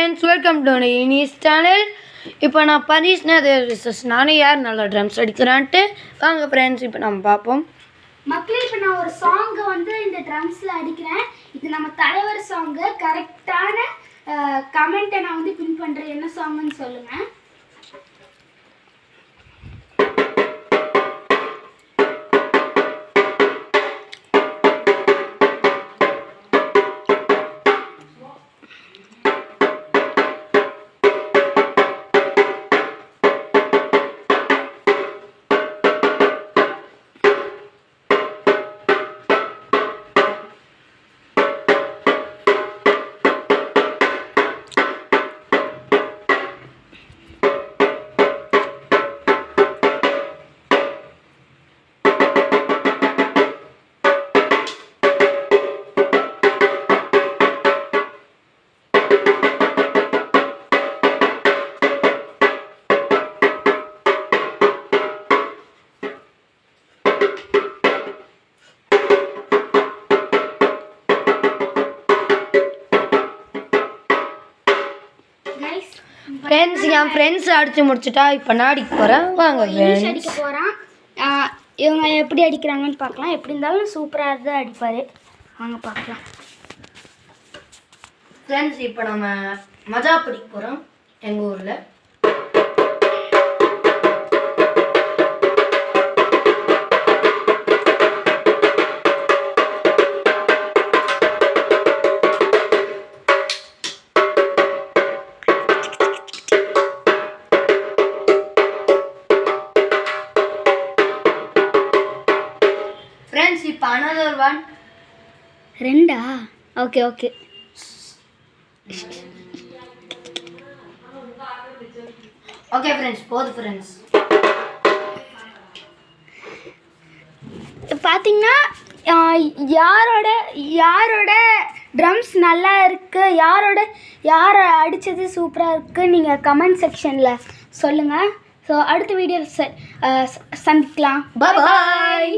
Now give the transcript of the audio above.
friends, welcome to Ini's channel. இப்போ நான் பரிஷ்னா research நானே யார் நல்லா ட்ரம்ஸ் அடிக்கிறான்ட்டு வாங்க ஃப்ரெண்ட்ஸ் இப்போ நம்ம பார்ப்போம். மக்களே இப்போ நான் ஒரு சாங்கை வந்து இந்த ட்ரம்ஸில் அடிக்கிறேன். இது நம்ம தலைவர் சாங்கு. கரெக்டான கமெண்ட்டை நான் வந்து பின் பண்ணுறேன். என்ன சாங்குன்னு சொல்லுங்கள். ஃப்ரெண்ட்ஸ் என் ஃப்ரெண்ட்ஸ் அடித்து முடிச்சுட்டா இப்போ நான் அடிக்க போகிறேன். வாங்க ஃப்ரெண்ட்ஸ் அடிக்க போகிறான். இவங்க எப்படி அடிக்கிறாங்கன்னு பார்க்கலாம். எப்படி இருந்தாலும் சூப்பராக தான் அடிப்பார். வாங்க பார்க்கலாம். ஃப்ரெண்ட்ஸ் இப்போ நம்ம மஜா படிக்க போகிறோம் எங்கள் ஊரில். ஃப்ரெண்ட்ஸ் இப்போ another one. ரெண்டா? Okay okay. ஓகே ஃப்ரெண்ட்ஸ் போதும் ஃப்ரெண்ட்ஸ். பார்த்தீங்கன்னா யாரோட ட்ரம்ஸ் நல்லா இருக்குது, யார் அடித்தது சூப்பராக இருக்குது நீங்கள் கமெண்ட் செக்ஷனில் சொல்லுங்கள். ஸோ அடுத்த வீடியோ சந்திக்கலாம். பாய்.